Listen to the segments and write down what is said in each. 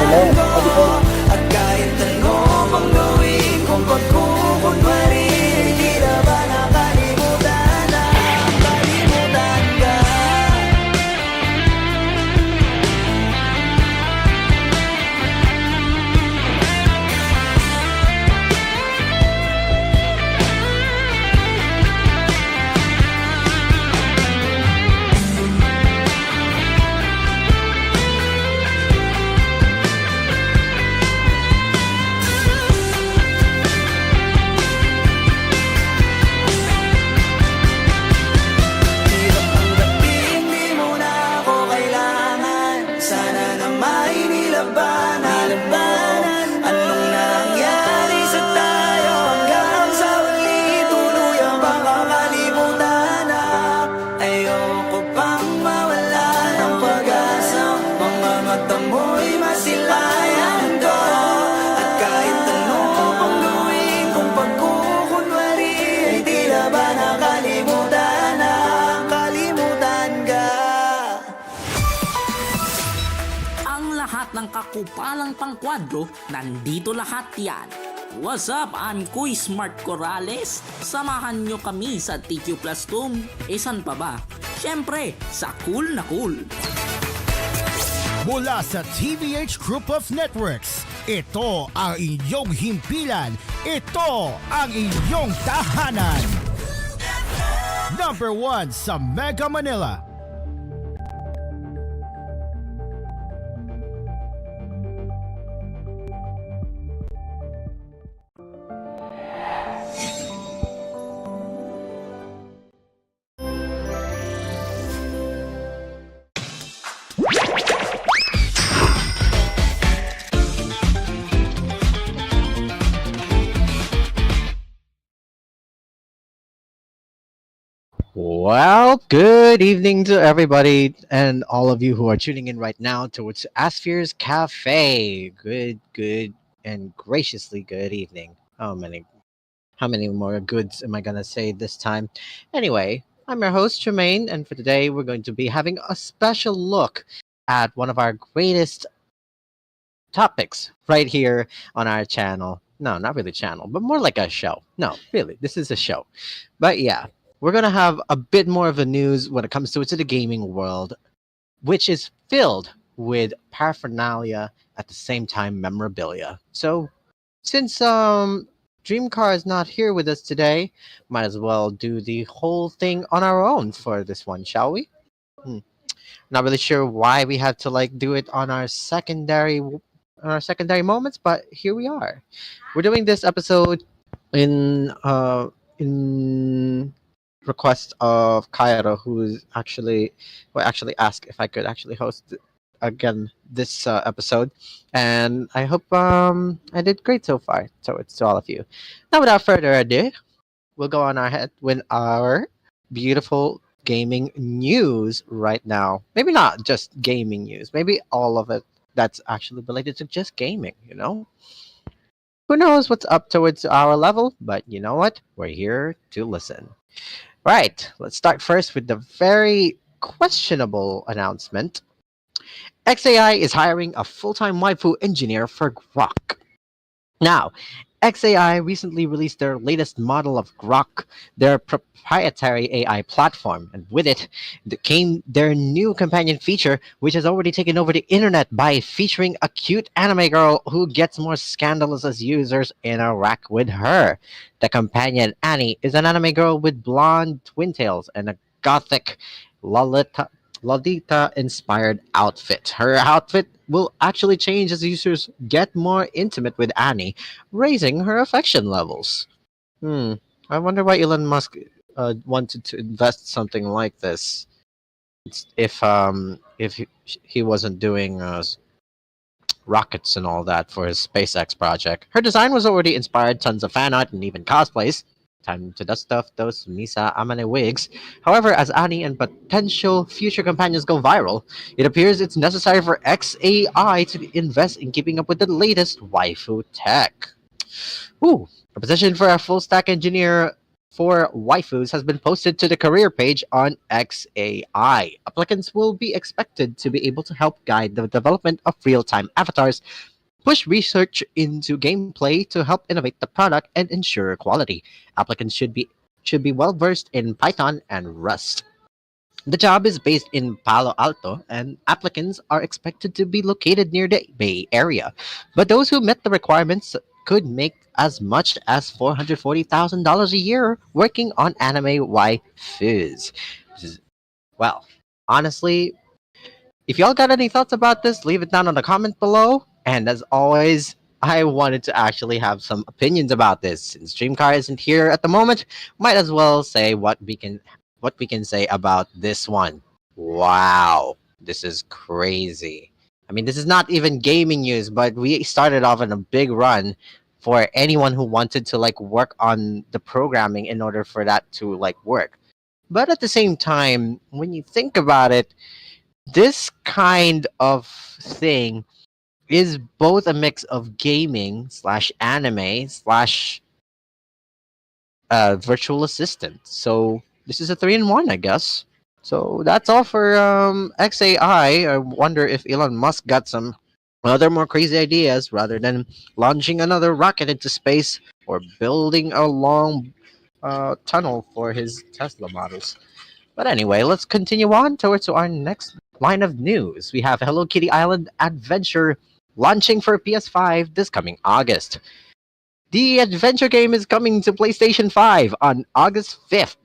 ulit. Sabi ko, At kahit ano pang gawin kung pagkukunwari, di na ba nakalimutan na kalimutan ka? Hirap tanggapin, di mo na ako kailangan. Sana na may nilabanan mo. Anong nangyari sa tayo hanggang sa huli, tuluyan bang kakalimutan na? Ayoko pang mawala ng pag-asa, mga mata mo'y masilayan ko. At kahit ano pang gawin kung pagkukunwari, di na ba nakalimutan na kalimutan ka? Ang lahat ng kakupalang pangkwadro, nandito lahat yan. What's up? I'm Kuy Smart Corrales. Samahan nyo kami sa TQ Plus Toom. Saan pa ba? Siyempre, sa Cool na Cool. Mula sa TVH Group of Networks, ito ang inyong himpilan, ito ang inyong tahanan. Number 1 sa Mega Manila. Well, good evening to everybody and all of you who are tuning in right now towards Asphere's Cafe. Good, and graciously good evening. How many more goods am I gonna say this time? Anyway, I'm your host Jermaine, and for today we're going to be having a special look at one of our greatest topics right here on our channel. No, not really channel, but more like a show. No, really, this is a show. But yeah, we're gonna have a bit more of the news when it comes to the gaming world, which is filled with paraphernalia at the same time memorabilia. So, since Dreamcar is not here with us today, might as well do the whole thing on our own for this one, shall we? Not really sure why we have to do it on our secondary moments, but here we are. We're doing this episode in request of Kairo, who actually asked if I could actually host again this episode, and I hope I did great so far. So it's to all of you. Now, without further ado, we'll go on ahead with our beautiful gaming news right now. Maybe not just gaming news, maybe all of it that's actually related to just gaming, Who knows what's up towards our level, but you know what? We're here to listen. Right, let's start first with the very questionable announcement. XAI is hiring a full-time waifu engineer for Grok. Now, XAI recently released their latest model of Grok, their proprietary AI platform, and with it came their new companion feature, which has already taken over the internet by featuring a cute anime girl who gets more scandalous as users interact with her. The companion, Annie, is an anime girl with blonde twin tails and a gothic Lolita-inspired outfit. Her outfit will actually change as users get more intimate with Annie, raising her affection levels. I wonder why Elon Musk wanted to invest something like this. If he wasn't doing rockets and all that for his SpaceX project. Her design was already inspired tons of fan art and even cosplays. Time to dust off those Misa Amane wigs. However, as Annie and potential future companions go viral, it appears it's necessary for XAI to invest in keeping up with the latest waifu tech. A position for a full-stack engineer for waifus has been posted to the career page on XAI. Applicants will be expected to be able to help guide the development of real-time avatars, push research into gameplay to help innovate the product and ensure quality. Applicants should be well versed in Python and Rust. The job is based in Palo Alto, and applicants are expected to be located near the Bay Area. But those who met the requirements could make as much as $440,000 a year working on anime waifus. This is- Well, honestly, if y'all got any thoughts about this, leave it down on the comment below. And as always, I wanted to actually have some opinions about this. Since Dreamcar isn't here at the moment, might as well say what we can say about this one. Wow, this is crazy. I mean, this is not even gaming news, but we started off on a big run for anyone who wanted to like work on the programming in order for that to like work. But at the same time, when you think about it, this kind of thing is both a mix of gaming slash anime slash virtual assistant. So this is a three-in-one, I guess. So that's all for XAI. I wonder if Elon Musk got some other more crazy ideas rather than launching another rocket into space or building a long tunnel for his Tesla models. But anyway, let's continue on towards our next line of news. We have Hello Kitty Island Adventure launching for PS5 this coming August. The adventure game is coming to PlayStation 5 on August 5th.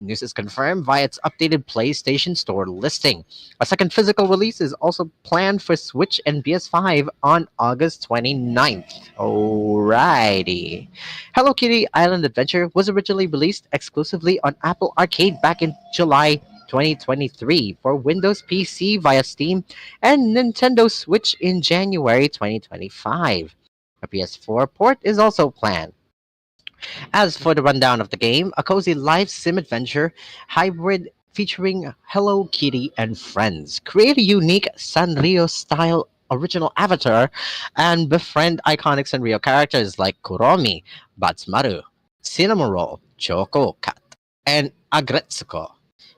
News is confirmed via its updated PlayStation Store listing. A second physical release is also planned for Switch and PS5 on August 29th. Alrighty. Hello Kitty Island Adventure was originally released exclusively on Apple Arcade back in July 2023 for Windows PC via Steam and Nintendo Switch in January 2025. A PS4 port is also planned. As for the rundown of the game, a cozy live sim adventure hybrid featuring Hello Kitty and friends. Create a unique Sanrio style original avatar and befriend iconic Sanrio characters like Kuromi, Batsmaru, Cinnamon Roll, Choco Cat, and Agretsuko.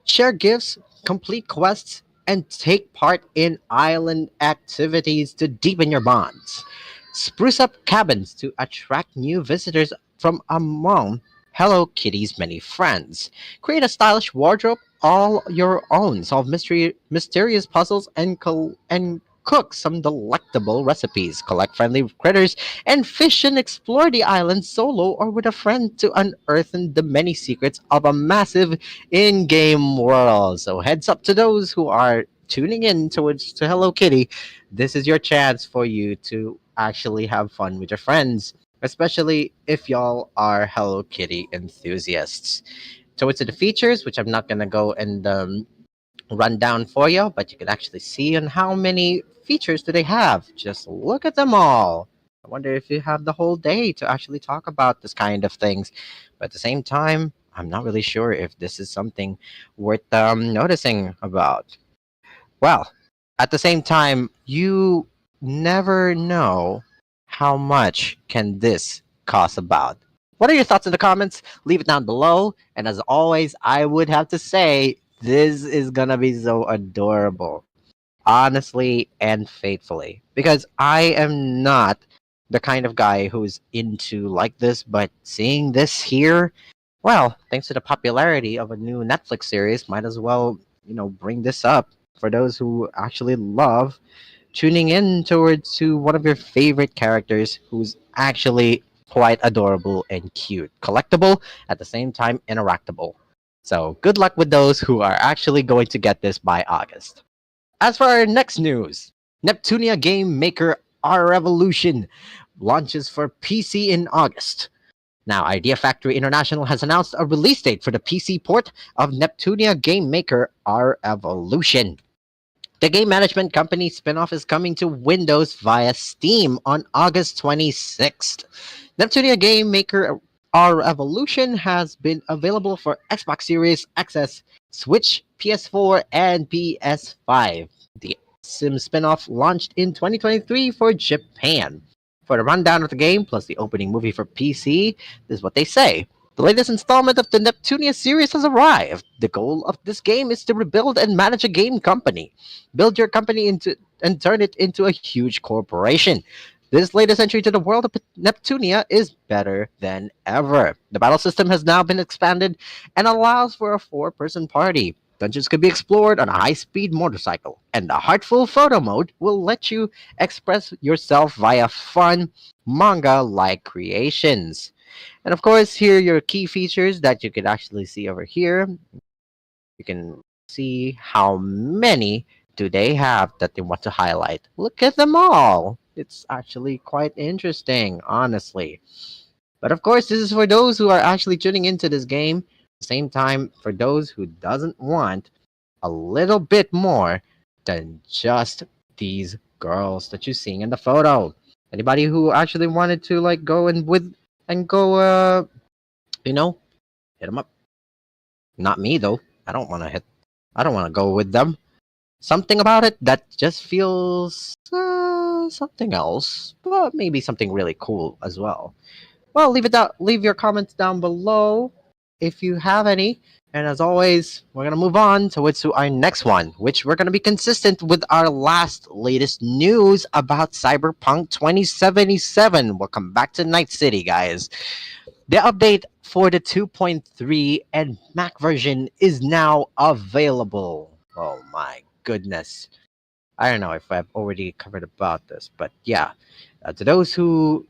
Share gifts, complete quests, and take part in island activities to deepen your bonds. Spruce up cabins to attract new visitors from among Hello Kitty's many friends. Create a stylish wardrobe all your own. Solve mysterious puzzles and cook some delectable recipes. Collect friendly critters and fish and explore the island solo or with a friend to unearth the many secrets of a massive in-game world. So heads up to those who are tuning in towards to Hello Kitty. This is your chance for you to actually have fun with your friends, especially if y'all are Hello Kitty enthusiasts. Towards the features, which I'm not gonna go and run down for you, but you can actually see on how many features do they have. Just look at them all. I wonder if you have the whole day to actually talk about this kind of things. But at the same time, I'm not really sure if this is something worth noticing about. Well, at the same time, you never know how much can this cost about. What are your thoughts in the comments? Leave it down below. And as always, I would have to say this is gonna be so adorable. Honestly and faithfully. Because I am not the kind of guy who's into like this, but seeing this here, well, thanks to the popularity of a new Netflix series, might as well, bring this up for those who actually love tuning in towards to one of your favorite characters who's actually quite adorable and cute. Collectible, at the same time interactable. So good luck with those who are actually going to get this by August. As for our next news, Neptunia game maker R Revolution launches for PC in August. Now, Idea Factory International has announced a release date for the PC port of Neptunia game maker R Evolution. The game management company spinoff is coming to Windows via Steam on August 26th. Neptunia Game Maker R Evolution has been available for Xbox Series XS, Switch, PS4, and PS5. The Sim spinoff launched in 2023 for Japan. For the rundown of the game, plus the opening movie for PC, this is what they say. The latest installment of the Neptunia series has arrived. The goal of this game is to rebuild and manage a game company. Build your company into and turn it into a huge corporation. This latest entry to the world of Neptunia is better than ever. The battle system has now been expanded and allows for a four-person party. Dungeons can be explored on a high-speed motorcycle, and the Heartful Photo mode will let you express yourself via fun, manga-like creations. And of course, here are your key features that you can actually see over here. You can see how many do they have that they want to highlight. Look at them all. It's actually quite interesting, honestly. But of course, this is for those who are actually tuning into this game. At the same time, for those who doesn't want a little bit more than just these girls that you're seeing in the photo. Anybody who actually wanted to like go and with and go you know, hit them up. Not me though. I don't want to hit. I don't want to go with them. Something about it that just feels something else, but maybe something really cool as well. Well, leave it down. Leave your comments down below if you have any. And as always, we're gonna move on to our next one, which we're gonna be consistent with our latest news about Cyberpunk 2077. Welcome back to Night City, guys. The update for the 2.3 and Mac version is now available. Oh my goodness. I don't know if I've already covered about this, but yeah. To those who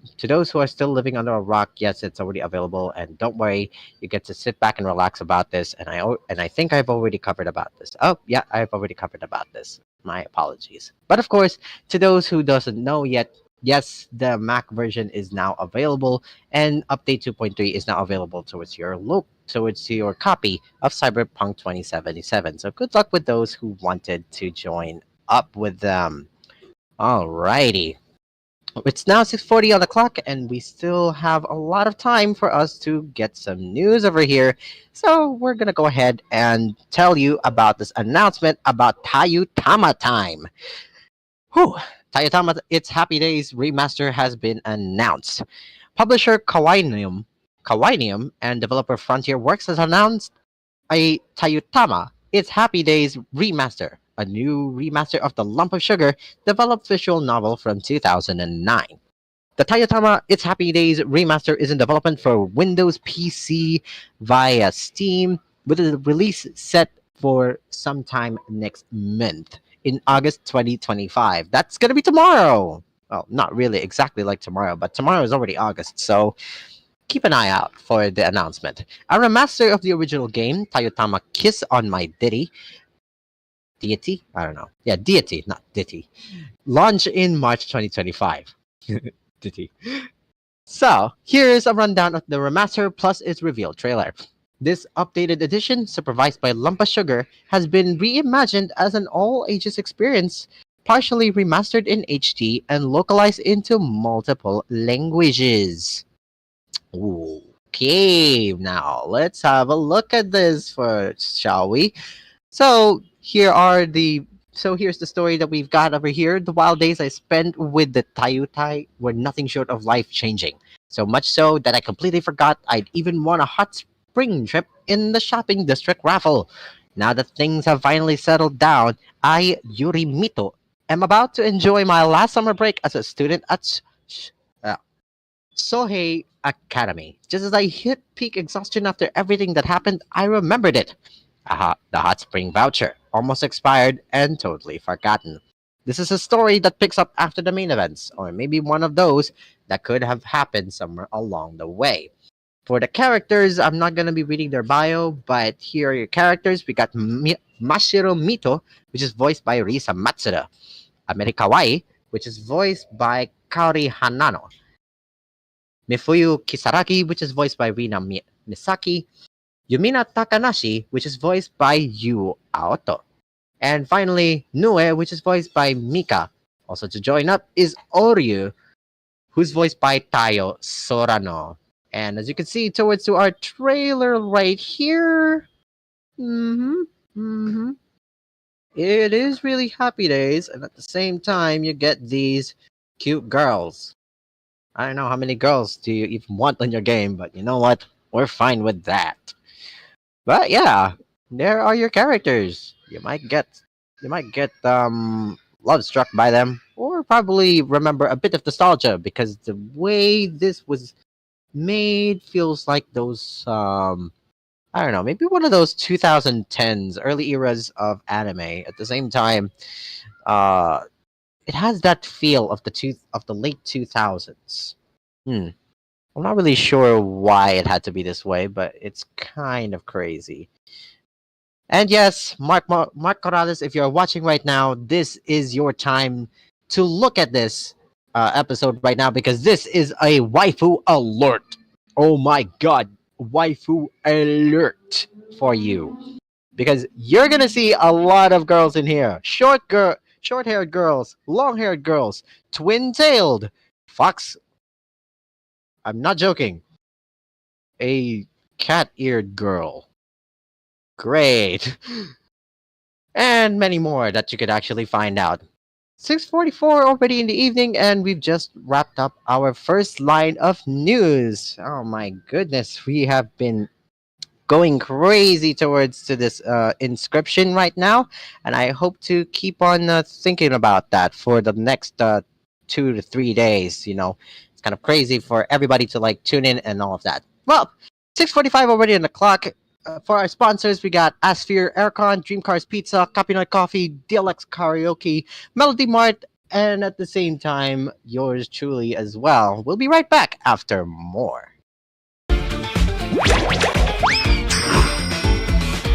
are still living under a rock, yes, it's already available, and don't worry, you get to sit back and relax about this. And I think I've already covered about this. Oh yeah, I've already covered about this. My apologies. But of course, to those who doesn't know yet, yes, the Mac version is now available, and update 2.3 is now available towards your copy of Cyberpunk 2077. So good luck with those who wanted to join up with them. Alrighty. It's now 6:40 on the clock, and we still have a lot of time for us to get some news over here. So we're gonna go ahead and tell you about this announcement about Tayutama time. Whew. Tayutama, its Happy Days remaster has been announced. Publisher Kawainium and developer Frontier Works has announced a Tayutama, its Happy Days remaster, a new remaster of the Lump of Sugar developed visual novel from 2009. The Tayutama It's Happy Days remaster is in development for Windows PC via Steam, with a release set for sometime next month in August 2025. That's gonna be tomorrow. Well, not really exactly like tomorrow, but tomorrow is already August, so keep an eye out for the announcement. A remaster of the original game, Tayutama Kiss on My Deity? I don't know. Yeah, Deity, not Ditty. Launch in March 2025. Ditty. So, here is a rundown of the remaster plus its reveal trailer. This updated edition, supervised by Lumpa Sugar, has been reimagined as an all ages experience, partially remastered in HD and localized into multiple languages. Okay, now let's have a look at this first, shall we? So here's the story that we've got over here. The wild days I spent with the Tayutai were nothing short of life changing. So much so that I completely forgot I'd even won a hot spring trip in the shopping district raffle. Now that things have finally settled down, I, Yuri Mito, am about to enjoy my last summer break as a student at Sohei Academy. Just as I hit peak exhaustion after everything that happened, I remembered it. Aha, the hot spring voucher, almost expired and totally forgotten. This is a story that picks up after the main events, or maybe one of those that could have happened somewhere along the way. For the characters, I'm not going to be reading their bio, but here are your characters. We got Mashiro Mito, which is voiced by Risa Matsuda. Amerikawai, which is voiced by Kaori Hanano. Mifuyu Kisaragi, which is voiced by Rina Misaki. Yumina Takanashi, which is voiced by Yu Aoto. And finally, Nue, which is voiced by Mika. Also to join up is Oryu, who's voiced by Tayo Sorano. And as you can see towards to our trailer right here, it is really Happy Days, and at the same time, you get these cute girls. I don't know how many girls do you even want on your game, but you know what? We're fine with that. But yeah, there are your characters. You might get love struck by them, or probably remember a bit of nostalgia because the way this was made feels like those I don't know, maybe one of those 2010s early eras of anime. At the same time, uh, it has that feel of the late 2000s. Hmm. I'm not really sure why it had to be this way, but it's kind of crazy. And yes, Mark Corrales, if you're watching right now, this is your time to look at this episode right now because this is a waifu alert. Oh my god, waifu alert for you. Because you're gonna see a lot of girls in here. Short-haired girls, long-haired girls, twin-tailed, fox. I'm not joking. A cat-eared girl. Great. And many more that you could actually find out. 6:44 already in the evening, and we've just wrapped up our first line of news. Oh my goodness, we have been going crazy towards to this inscription right now, and I hope to keep on thinking about that for the next 2 to 3 days. It's kind of crazy for everybody to like tune in and all of that. Well, 6:45 already on the clock. For our sponsors, we got Asphere Aircon, Dream Cars Pizza, Copyright Coffee, DLX Karaoke, Melody Mart, and at the same time, yours truly as well. We'll be right back after more.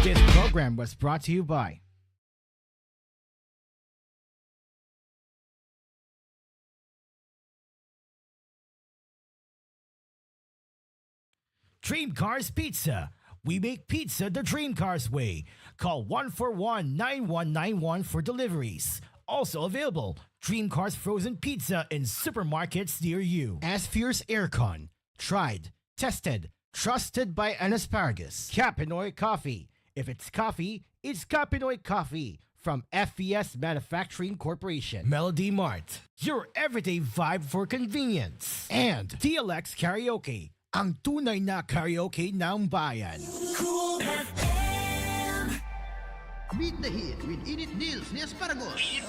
This program was brought to you by Dream Cars Pizza. We make pizza the Dream Cars way. Call 141-9191 for deliveries. Also available, Dream Cars Frozen Pizza in supermarkets near you. Asphere's Aircon. Tried, tested, trusted by an asparagus. Capinoy Coffee. If it's coffee, it's Capinoy Coffee. From FES Manufacturing Corporation. Melody Mart. Your everyday vibe for convenience. And DLX Karaoke. Ang tunay na karaoke ng bayan. Beat the heat with Init Deals ni Asparagus.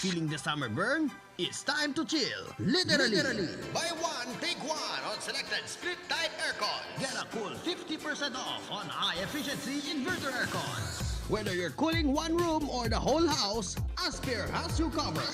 Feeling the summer burn? It's time to chill. Literally. Buy one, take one on selected split type aircon. Get a cool 50% off on high efficiency inverter aircon. Whether you're cooling one room or the whole house, Asphere has you covered.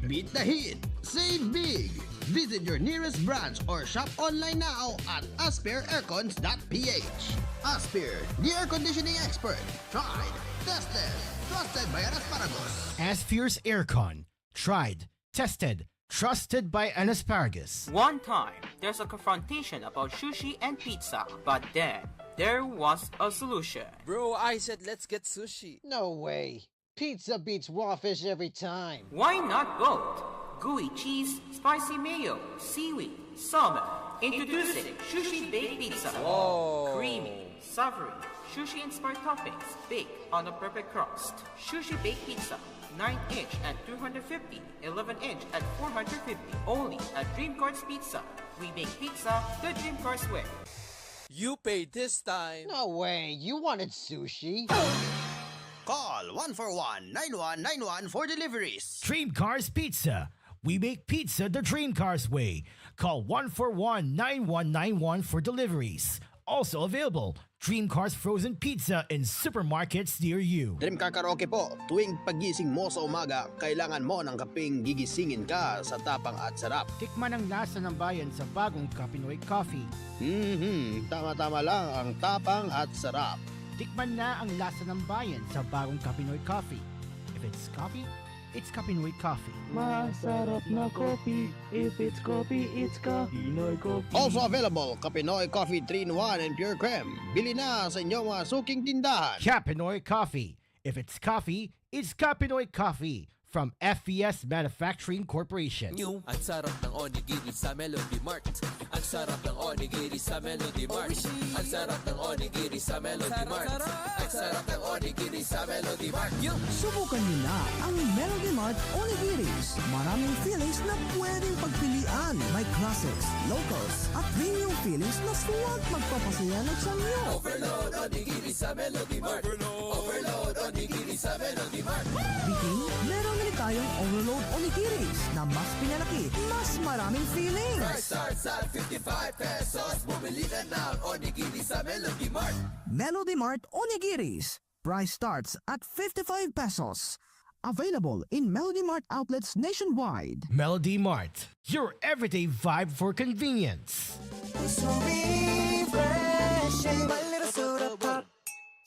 Beat the heat. Save big. Visit your nearest branch or shop online now at asphereaircons.ph. Asphere, the air conditioning expert. Tried, tested, trusted by an asparagus. Asphere's Aircon. Tried, tested, trusted by an asparagus. One time, there's a confrontation about sushi and pizza, but then there was a solution. Bro, I said let's get sushi. No way. Pizza beats raw fish every time. Why not both? Gooey cheese, spicy mayo, seaweed, salmon. Introducing Sushi Baked Pizza. Whoa. Creamy, savory, sushi-inspired toppings baked on a perfect crust. Sushi Baked Pizza. 9-inch at 250, 11-inch at 450. Only at Dream Cars Pizza. We make pizza the Dream Cars way. You paid this time. No way. You wanted sushi? Call 141-9191 for deliveries. Dream Cars Pizza. We make pizza the Dream Cars way. Call 141-9191 for deliveries. Also available, Dream Cars Frozen Pizza in supermarkets near you. Dream Car Karaoke po, tuwing pagising mo sa umaga, kailangan mo ng kaping gigisingin ka sa tapang at sarap. Tikman ang lasa ng bayan sa bagong Capinoy Coffee. Tama-tama lang ang tapang at sarap. Tikman na ang lasa ng bayan sa bagong Capinoy Coffee. If it's coffee, it's Capinoy Coffee. Masarap na coffee. If it's coffee, it's Capinoy Coffee. Also available, Kapinoy Coffee 3-in-1 and Pure Creme. Bili na sa inyong mga suking tindahan. Capinoy Coffee. If it's coffee, it's Capinoy Coffee. From FES Manufacturing Corporation. New. Ang sarap ng onigiri sa Melody Mart. Ang sarap ng onigiri sa Melody Mart. Ang sarap ng onigiri sa Melody Mart. Ang sarap ng onigiri sa Melody Mart. Subukan niyo na ang Melody Mart Onigiris. Maraming feelings na pwedeng pagpilian. May classics, locals, at premium feelings na suwag magpapasaya ng sanyo. Overload onigiri sa Melody Mart. Overload onigiri sa Melody Mart. Bitin, meron ulit tayong overload onigiris na mas pinalaki, mas maraming feelings. Price starts at 55 pesos. Bumili ka ng onigiri sa Melody Mart. Melody Mart Onigiris. Price starts at 55 pesos. Available in Melody Mart outlets nationwide. Melody Mart, your everyday vibe for convenience.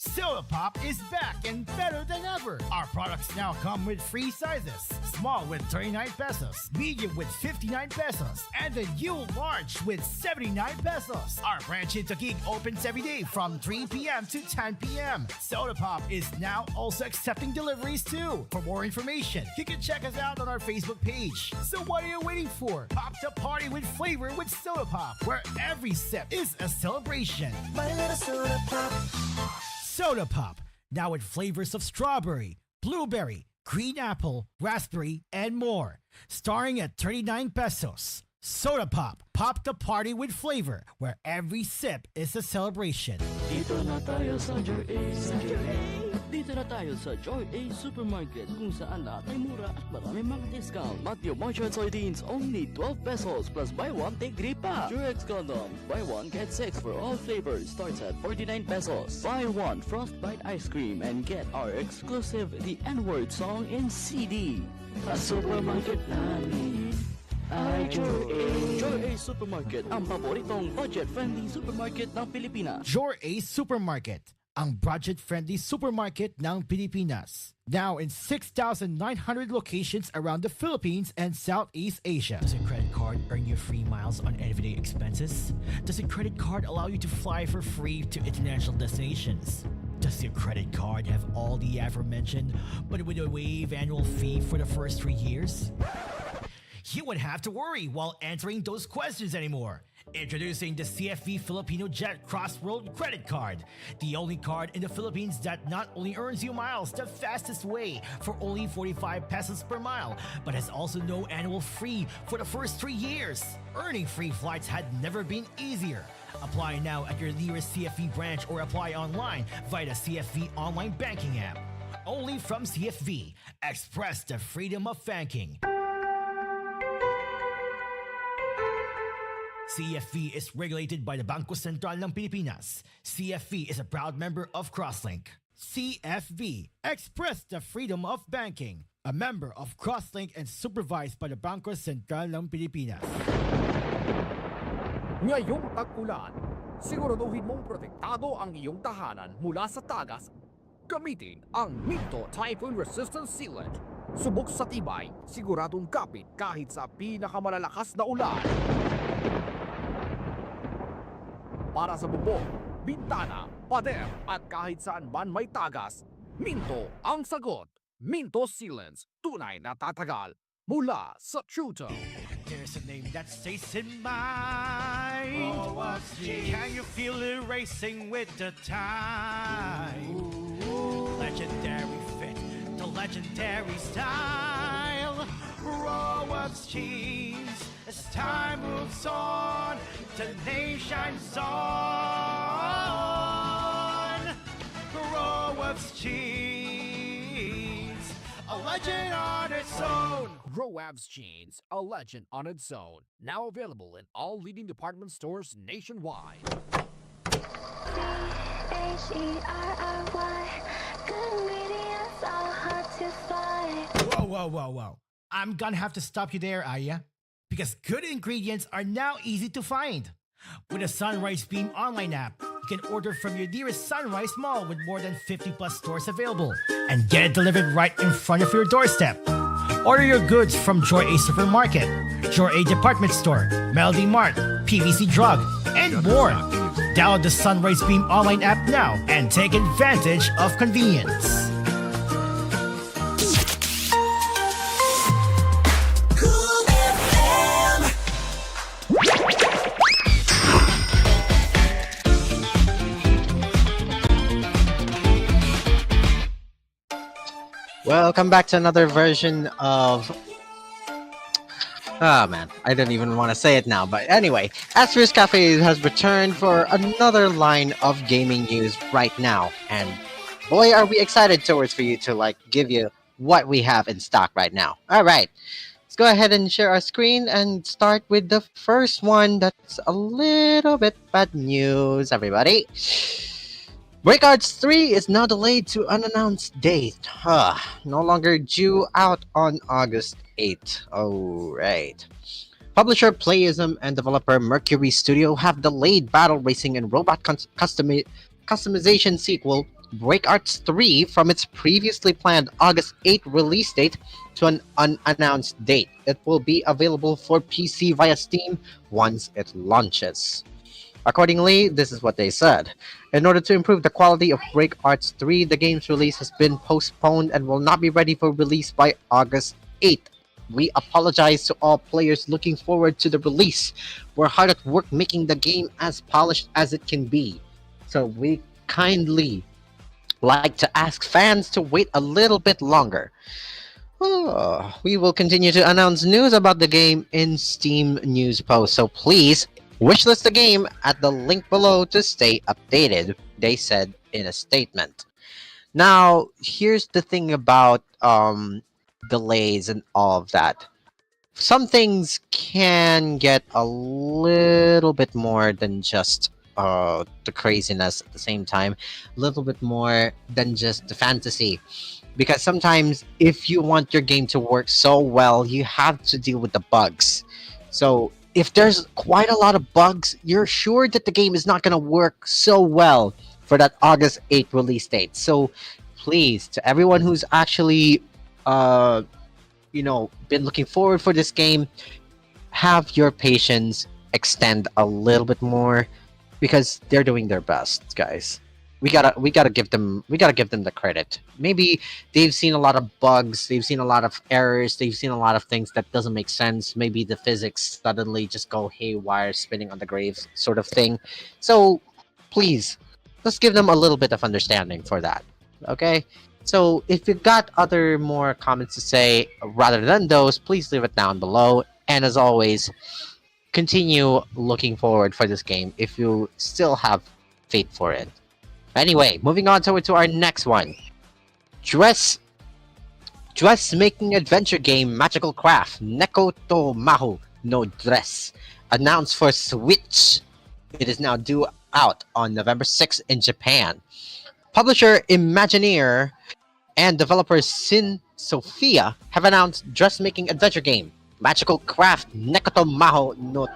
Soda Pop is back and better than ever. Our products now come with free sizes. Small with 39 pesos, medium with 59 pesos, and the new large with 79 pesos. Our branch in Taguig opens every day from 3 p.m. to 10 p.m. Soda Pop is now also accepting deliveries too. For more information, you can check us out on our Facebook page. So what are you waiting for? Pop the party with flavor with Soda Pop, where every sip is a celebration. Soda Pop, now with flavors of strawberry, blueberry, green apple, raspberry, and more. Starting at 39 pesos. Soda Pop, pop the party with flavor, where every sip is a celebration. Dito na tayo sa Joy A. Dito na tayo sa Joy A Supermarket kung saan lahat ay mura at marami mga discount. Matthew Margarine Sardines only 12 pesos plus buy one take 3 pa. Durex condoms buy one get 6 for all flavors starts at 49 pesos. Buy one Frostbite ice cream and get our exclusive The N-Word song in CD. Sa supermarket namin ay Joy A. Joy A Supermarket, ang paboritong budget-friendly supermarket ng Pilipinas. Joy A Supermarket, ang budget-friendly supermarket ng Pilipinas. Now in 6,900 locations around the Philippines and Southeast Asia. Does your credit card earn you free miles on everyday expenses? Does your credit card allow you to fly for free to international destinations? Does your credit card have all the aforementioned, but with a waive annual fee for the first 3 years? You wouldn't have to worry while answering those questions anymore. Introducing the CFV Filipino Jet Crossroad Credit Card, the only card in the Philippines that not only earns you miles the fastest way for only 45 pesos per mile, but has also no annual fee for the first 3 years. Earning free flights had never been easier. Apply now at your nearest CFV branch or apply online via the CFV online banking app. Only from CFV. Express the freedom of banking. CFV is regulated by the Bangko Sentral ng Pilipinas. CFV is a proud member of Crosslink. CFV, express the freedom of banking. A member of Crosslink and supervised by the Bangko Sentral ng Pilipinas. Ngayong tag-ulan, siguraduhin mong protektado ang iyong tahanan mula sa tagas. Gamitin ang Minto Typhoon Resistant Sealant. Subok sa tibay, siguradong kapit kahit sa pinakamalalakas na ulan. Para sa bubong, bintana, pader at kahit saan man may tagas, Minto ang sagot. Minto Sealants, tunay na tatagal mula sa Truto. There's a name that stays in mind. Can you feel it racing with the time? Legendary fit, the legendary style. Rowoff's jeans. As time moves on, the nation shines on. Rowoff's jeans, a legend on its own. Rowoff's Jeans, a legend on its own. Now available in all leading department stores nationwide. CHERRY, good ingredients are hard to find. Whoa. I'm gonna have to stop you there, Aya. Because good ingredients are now easy to find. With a Sunrise Beam online app, you can order from your nearest Sunrise Mall with more than 50 plus stores available and get it delivered right in front of your doorstep. Order your goods from Joy A Supermarket, Joy A Department Store, Melody Mart, PVC Drug, and more. Download the Sunrise Beam online app now and take advantage of convenience. Welcome back to another version of Oh man, I don't even want to say it now. But anyway, Asphere's Cafe has returned for another line of gaming news right now, and boy, are we excited towards for you to like give you what we have in stock right now. All right, let's go ahead and share our screen and start with the first one. That's a little bit bad news, everybody. Breakarts 3 is now delayed to unannounced date. No longer due out on August 8th. Alright. Publisher Playism and developer Mercury Studio have delayed battle racing and robot customization sequel Breakarts 3 from its previously planned August 8th release date to an unannounced date. It will be available for PC via Steam once it launches. Accordingly, this is what they said. In order to improve the quality of Breakarts 3, the game's release has been postponed and will not be ready for release by August 8th. We apologize to all players looking forward to the release. We're hard at work making the game as polished as it can be. So we kindly like to ask fans to wait a little bit longer. We will continue to announce news about the game in Steam news posts, so please wishlist the game at the link below to stay updated, they said in a statement. Now, here's the thing about delays and all of that. Some things can get a little bit more than just the craziness at the same time, a little bit more than just the fantasy. Because sometimes, if you want your game to work so well, you have to deal with the bugs. So, if there's quite a lot of bugs, you're sure that the game is not going to work so well for that August 8th release date. So, please, to everyone who's actually, been looking forward for this game, have your patience extend a little bit more because they're doing their best, guys. We gotta give them the credit. Maybe they've seen a lot of bugs, they've seen a lot of errors, they've seen a lot of things that doesn't make sense. Maybe the physics suddenly just go haywire, spinning on the graves, sort of thing. So please, let's give them a little bit of understanding for that. Okay? So if you've got other more comments to say rather than those, please leave it down below. And as always, continue looking forward for this game if you still have faith for it. Anyway, moving on to our next one. Dressmaking adventure game Magical Craft Neko to Mahu no Dress announced for Switch. It is now due out on November 6th in Japan. Publisher Imagineer and developer Sin Sophia have announced dressmaking adventure game Magical Craft Neko to Mahu no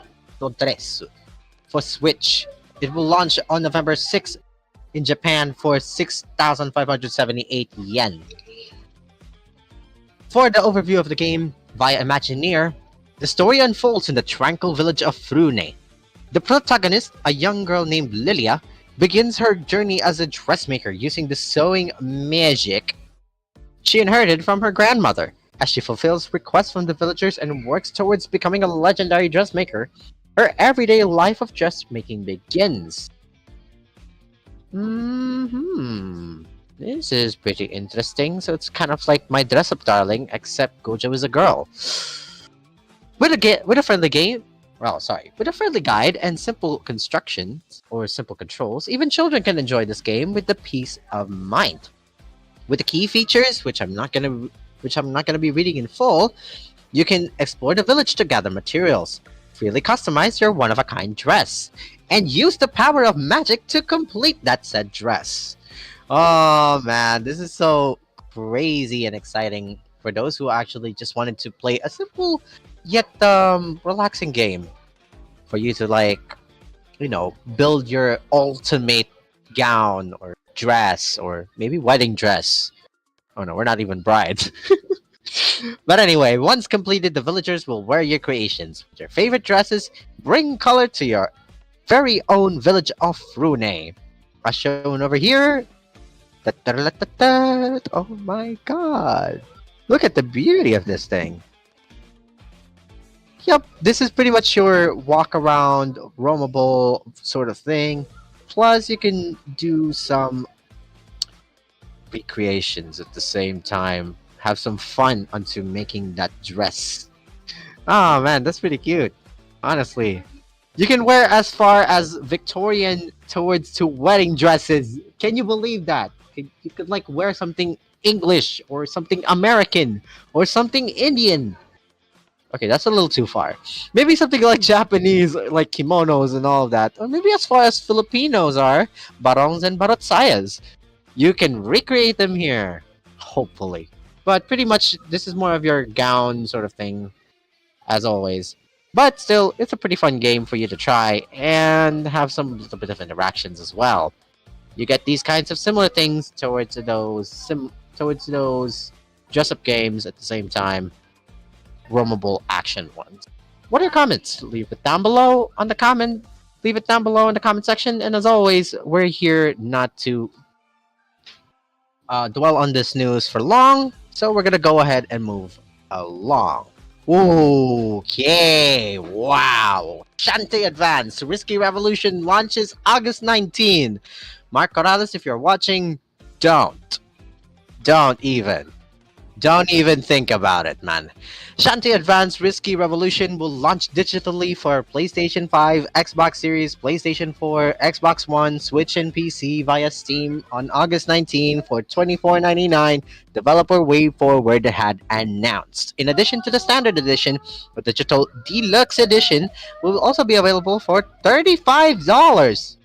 Dress for Switch. It will launch on November 6th in Japan for 6,578 yen. For the overview of the game via Imagineer, the story unfolds in the tranquil village of Frune. The protagonist, a young girl named Lilia, begins her journey as a dressmaker using the sewing magic she inherited from her grandmother. As she fulfills requests from the villagers and works towards becoming a legendary dressmaker, her everyday life of dressmaking begins. This is pretty interesting. So it's kind of like My Dress Up Darling, except Gojo is a girl. With a friendly guide and simple constructions or simple controls, even children can enjoy this game with the peace of mind. With the key features, which I'm not gonna be reading in full, you can explore the village to gather materials, freely customize your one-of-a-kind dress, and use the power of magic to complete that said dress. Oh man, this is so crazy and exciting for those who actually just wanted to play a simple yet relaxing game. For you to build your ultimate gown or dress or maybe wedding dress. Oh no, we're not even brides. But anyway, once completed, the villagers will wear your creations. With your favorite dresses, bring color to your very own village of Frune. As shown over here. Oh my god. Look at the beauty of this thing. Yep, this is pretty much your walk around, roamable sort of thing. Plus, you can do some recreations at the same time. Have some fun onto making that dress. Oh man, that's pretty cute. Honestly. You can wear as far as Victorian towards to wedding dresses. Can you believe that? You could like wear something English or something American or something Indian. Okay, that's a little too far. Maybe something like Japanese, like kimonos and all of that. Or maybe as far as Filipinos are, barongs and barotsayas. You can recreate them here. Hopefully. But pretty much, this is more of your gown sort of thing, as always. But still, it's a pretty fun game for you to try and have some little bit of interactions as well. You get these kinds of similar things towards those dress-up games at the same time, roamable action ones. What are your comments? Leave it down below on the comment. Leave it down below in the comment section. And as always, we're here not to dwell on this news for long, so we're gonna go ahead and move along. Okay, wow. Shantae Advance Risky Revolution launches August 19. Mark Corrales, if you're watching, don't even think about it, man. Shantae Advance Risky Revolution will launch digitally for PlayStation 5, Xbox Series, PlayStation 4, Xbox One, Switch, and PC via Steam on August 19 for $24.99, developer WayForward had announced. In addition to the standard edition, the digital deluxe edition will also be available for $35.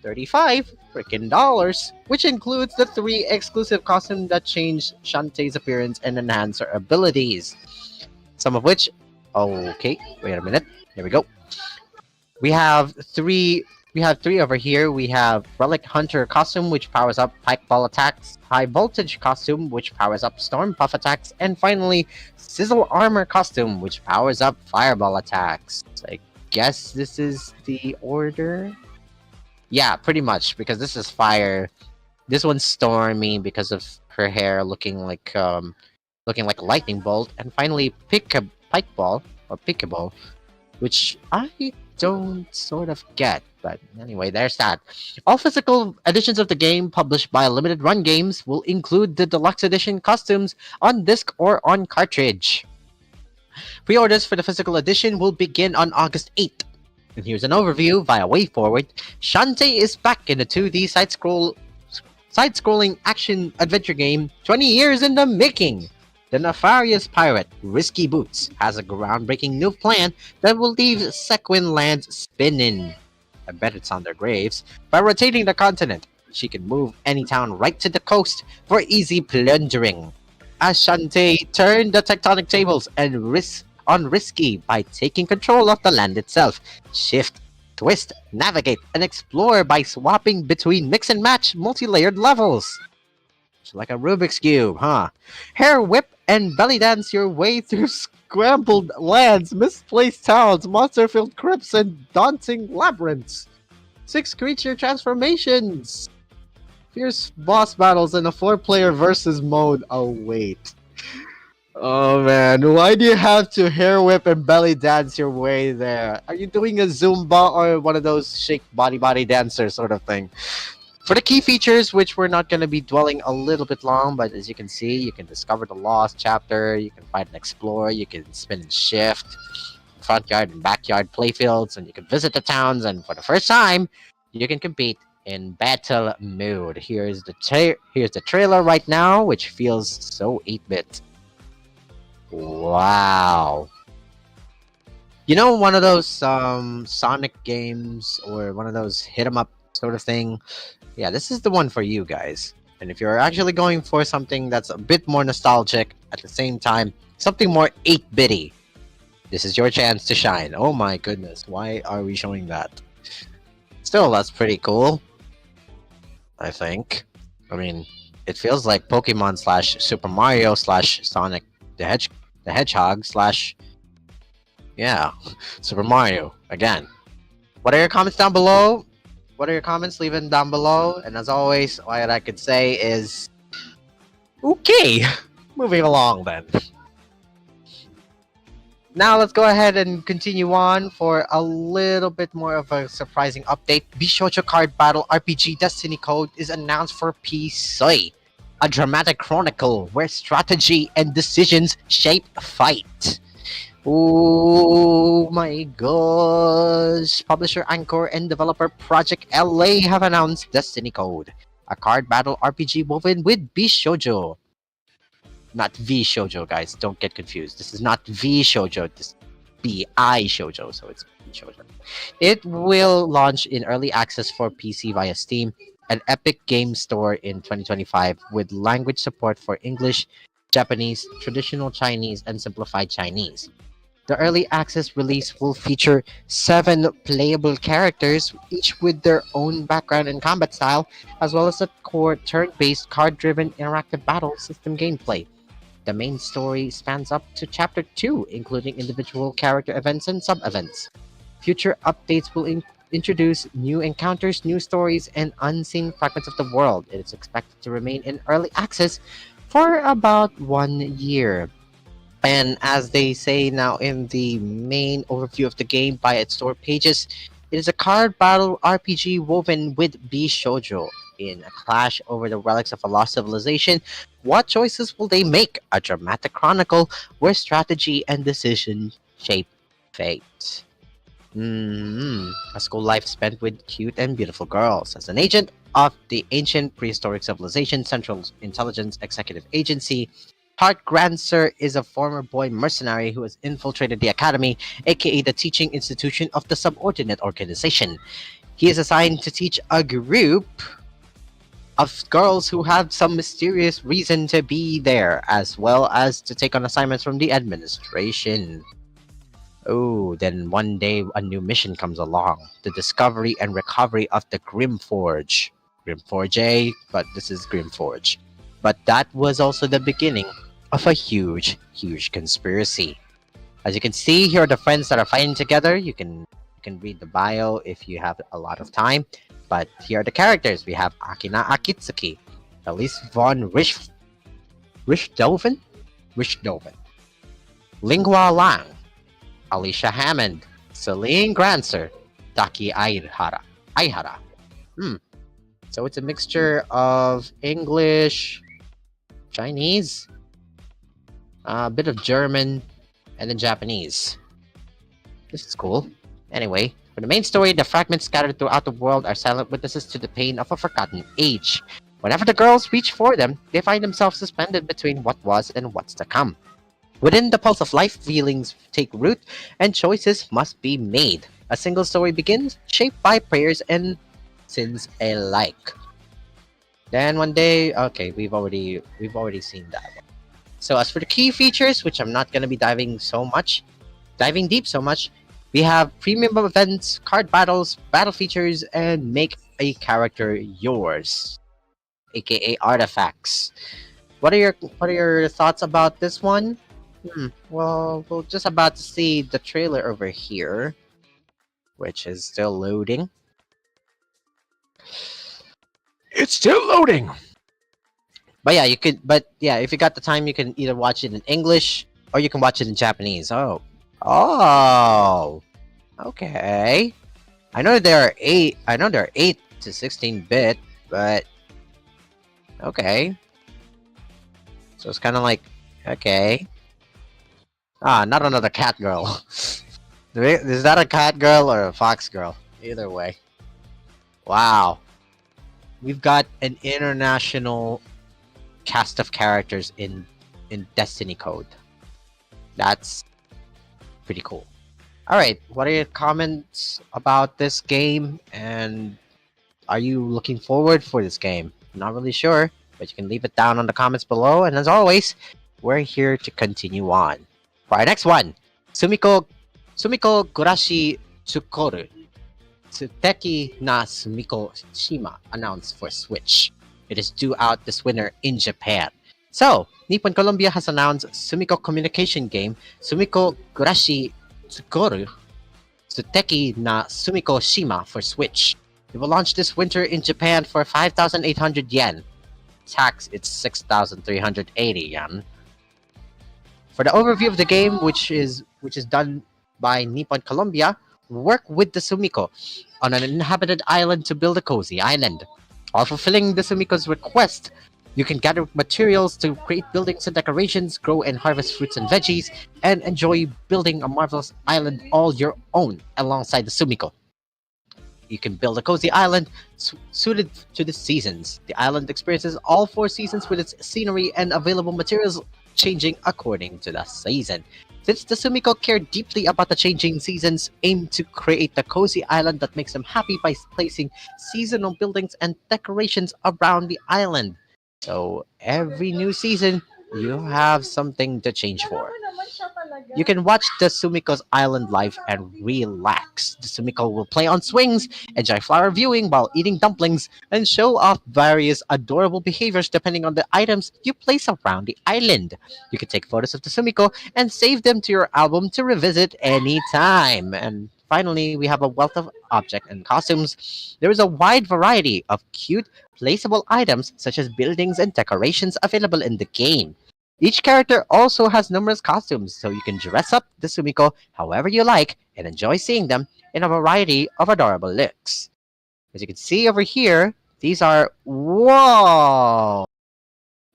35 freaking dollars, which includes the 3 exclusive costumes that change Shantae's appearance and enhance her abilities. Some of which, okay, wait a minute, here we go. We have three over here. We have Relic Hunter costume, which powers up Pike Ball attacks, High Voltage costume, which powers up Storm Puff attacks, and finally, Sizzle Armor costume, which powers up Fireball attacks. I guess this is the order. Yeah, pretty much, because this is fire. This one's stormy because of her hair looking like a lightning bolt, and finally Pike Ball or Pickable, which I don't sort of get. But anyway, there's that. All physical editions of the game published by Limited Run Games will include the deluxe edition costumes on disc or on cartridge. Pre-orders for the physical edition will begin on August 8th. And here's an overview via WayForward. Shantae is back in the 2D side-scrolling action-adventure game 20 years in the making. The nefarious pirate, Risky Boots, has a groundbreaking new plan that will leave Sequin lands spinning. I bet it's on their graves. By rotating the continent, she can move any town right to the coast for easy plundering. As Shantae turned the tectonic tables and risky by taking control of the land itself. Shift, twist, navigate, and explore by swapping between mix and match multi-layered levels. It's like a Rubik's Cube, huh? Hair whip and belly dance your way through scrambled lands, misplaced towns, monster-filled crypts, and daunting labyrinths. 6 creature transformations. Fierce boss battles in a 4-player versus mode. Oh, wait. Oh man, why do you have to hair whip and belly dance your way there? Are you doing a Zumba or one of those shake body dancer sort of thing? For the key features, which we're not going to be dwelling a little bit long, but as you can see, you can discover the lost chapter, you can find and explore, you can spin and shift, front yard and backyard playfields, and you can visit the towns, and for the first time, you can compete in battle mode. Here's the trailer right now, which feels so 8-bit. Wow. You know, one of those Sonic games or one of those hit 'em up sort of thing? Yeah, this is the one for you guys. And if you're actually going for something that's a bit more nostalgic, at the same time, something more 8-bitty, this is your chance to shine. Oh my goodness, why are we showing that? Still, that's pretty cool, I think. I mean, it feels like Pokemon / Super Mario / Sonic the Hedgehog / yeah, Super Mario again. What are your comments down below? What are your comments? Leave them down below. And as always, what I could say is, okay, moving along then. Now let's go ahead and continue on for a little bit more of a surprising update. Bishoujo Card Battle RPG Destiny Code is announced for PC. A dramatic chronicle where strategy and decisions shape fight. Oh my gosh! Publisher Anchor and developer Project LA have announced Destiny Code, a card battle RPG woven with Bishoujo. Not V Shoujo, guys. Don't get confused. This is not V Shoujo. This is BI Shoujo, so it's B Shoujo. It will launch in early access for PC via Steam and Epic Game Store in 2025 with language support for English, Japanese, traditional Chinese, and simplified Chinese. The early access release will feature 7 playable characters, each with their own background and combat style, as well as a core turn-based card-driven interactive battle system gameplay. The main story spans up to Chapter 2, including individual character events and sub-events. Future updates will introduce new encounters, new stories, and unseen fragments of the world. It is expected to remain in early access for about 1 year. And as they say now in the main overview of the game by its store pages, it is a card battle RPG woven with Bishoujo. In a clash over the relics of a lost civilization, what choices will they make? A dramatic chronicle where strategy and decision shape fate. A school life spent with cute and beautiful girls. As an agent of the ancient prehistoric civilization Central Intelligence Executive Agency, Hart Grancer is a former boy mercenary who has infiltrated the academy, aka the teaching institution of the subordinate organization. He is assigned to teach a group of girls who have some mysterious reason to be there, as well as to take on assignments from the administration. Oh, then one day a new mission comes along, the discovery and recovery of the Grimforge. Grimforge A, but this is Grimforge. But that was also the beginning of a huge, huge conspiracy. As you can see, here are the friends that are fighting together. You can read the bio if you have a lot of time. But here are the characters. We have Akina Akitsuki, Elise von Richthofen, Lingua Lang, Alicia Hammond, Celine Grancer, Taki Aihara. So it's a mixture of English, Chinese, a bit of German, and then Japanese. This is cool. Anyway, for the main story, the fragments scattered throughout the world are silent witnesses to the pain of a forgotten age. Whenever the girls reach for them, they find themselves suspended between what was and what's to come. Within the pulse of life, feelings take root, and choices must be made. A single story begins, shaped by prayers and sins alike. Then one day, okay, we've already seen that. So as for the key features, which I'm not gonna be diving deep so much, we have premium events, card battles, battle features, and make a character yours, aka artifacts. What are your thoughts about this one? Well, we're just about to see the trailer over here, which is still loading. It's still loading. But yeah, if you got the time, you can either watch it in English or you can watch it in Japanese. Oh, okay. I know they're 8 to 16-bit, but okay. So it's kind of like, okay. Not another cat girl. Is that a cat girl or a fox girl? Either way. Wow. We've got an international cast of characters in Destiny Code. That's pretty cool. Alright, what are your comments about this game? And are you looking forward for this game? Not really sure, but you can leave it down on the comments below. And as always, we're here to continue on. For our next one, Sumiko Gurashi Tsukoru Tsuteki na Sumiko Shima announced for Switch. It is due out this winter in Japan. So, Nippon Columbia has announced Sumiko communication game Sumiko Gurashi Tsukoru Tsuteki na Sumiko Shima for Switch. It will launch this winter in Japan for 5,800 yen. Tax, it's 6,380 yen. For the overview of the game, which is done by Nippon Columbia, work with the Sumiko on an inhabited island to build a cozy island. While fulfilling the Sumiko's request You can gather materials to create buildings and decorations, grow and harvest fruits and veggies, and enjoy building a marvelous island all your own alongside the Sumiko. You can build a cozy island suited to the seasons. The island experiences all 4 seasons with its scenery and available materials changing according to the season. Since the Sumiko care deeply about the changing seasons, aim to create the cozy island that makes them happy by placing seasonal buildings and decorations around the island. So every new season, you have something to change for. You can watch the Sumiko's island life and relax. The Sumiko will play on swings, enjoy flower viewing while eating dumplings, and show off various adorable behaviors depending on the items you place around the island. You can take photos of the Sumiko and save them to your album to revisit anytime. And finally, we have a wealth of objects and costumes. There is a wide variety of cute, placeable items such as buildings and decorations available in the game. Each character also has numerous costumes, so you can dress up the Sumiko however you like and enjoy seeing them in a variety of adorable looks. As you can see over here, these are... Whoa!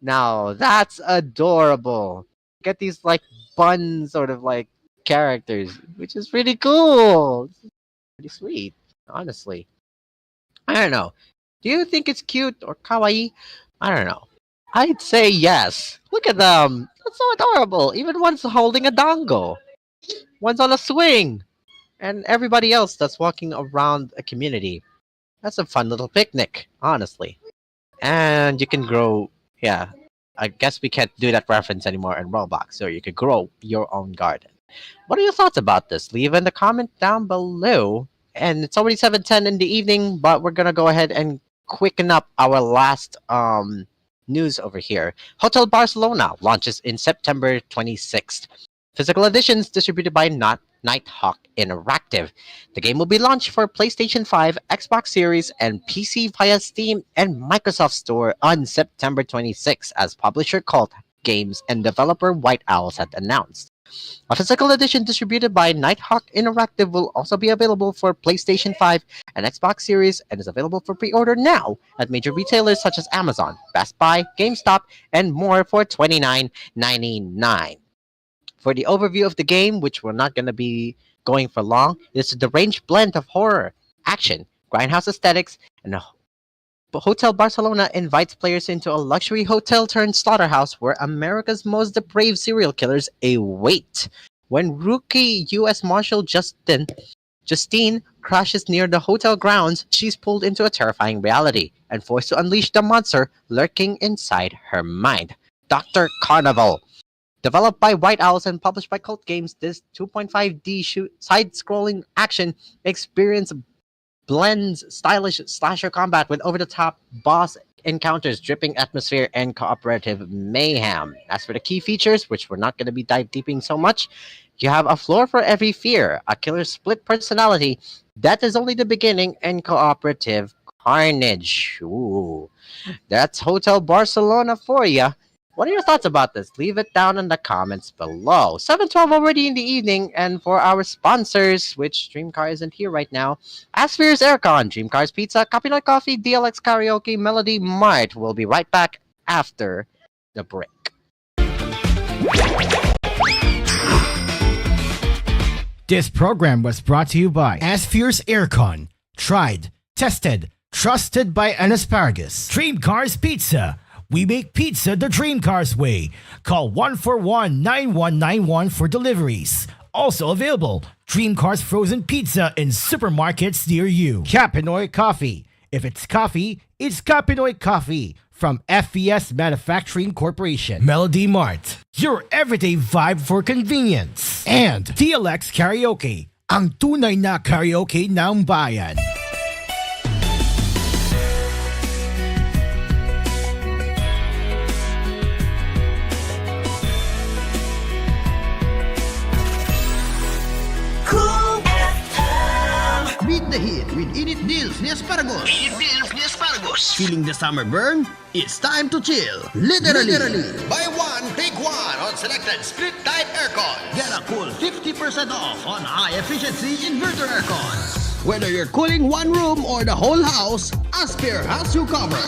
Now, that's adorable. Get these, like, bun sort of, like, characters, which is pretty cool. Pretty sweet, honestly. I don't know. Do you think it's cute or kawaii? I don't know. I'd say yes. Look at them. That's so adorable. Even one's holding a dango. One's on a swing. And everybody else that's walking around a community. That's a fun little picnic, honestly. And you can grow... Yeah, I guess we can't do that reference anymore in Roblox. So you could grow your own garden. What are your thoughts about this? Leave in the comment down below. And it's already 7:10 in the evening, but we're gonna go ahead and quicken up our last news over here. Hotel Barcelona launches in September 26th. Physical editions distributed by Nighthawk Interactive. The game will be launched for PlayStation 5, Xbox Series, and PC via Steam and Microsoft Store on September 26th, as publisher Cult Games and developer White Owls had announced. A physical edition distributed by Nighthawk Interactive will also be available for PlayStation 5 and Xbox Series and is available for pre-order now at major retailers such as Amazon, Best Buy, GameStop, and more for $29.99. For the overview of the game, which we're not going to be going for long, it's a deranged blend of horror, action, grindhouse aesthetics, and Hotel Barcelona invites players into a luxury hotel turned slaughterhouse where America's most depraved serial killers await. When rookie U.S. Marshal Justine crashes near the hotel grounds, she's pulled into a terrifying reality and forced to unleash the monster lurking inside her mind. Dr. Carnival. Developed by White Owls and published by Cult Games, this 2.5D side-scrolling action experience blends stylish slasher combat with over-the-top boss encounters, dripping atmosphere, and cooperative mayhem. As for the key features, which we're not going to be dive deeping so much, you have a floor for every fear, a killer's split personality, that is only the beginning, and cooperative carnage. Ooh, that's Hotel Barcelona for ya. What are your thoughts about this? Leave it down in the comments below. 7:12 already in the evening, and for our sponsors, which Dreamcar isn't here right now, Asphere's Aircon, Dreamcar's Pizza, Kapinoy Coffee, DLX Karaoke, Melody Mart. We'll be right back after the break. This program was brought to you by Asphere's Aircon. Tried, tested, trusted by an asparagus. Dreamcar's Pizza. We make pizza the Dreamcars way. Call 141-9191 for deliveries. Also available, Dreamcars frozen pizza in supermarkets near you. Kapinoy Coffee. If it's coffee, it's Kapinoy Coffee from FES Manufacturing Corporation. Melody Mart. Your everyday vibe for convenience. And DLX Karaoke. Ang tunay na karaoke ng bayan. Beat the heat with Init Deals ni Asparagus. Init Deals ni Asparagus. Feeling the summer burn? It's time to chill. Literally. Buy one, take one on selected split type aircon. Get a cool 50% off on high efficiency inverter aircon. Whether you're cooling one room or the whole house, Asphere has you covered.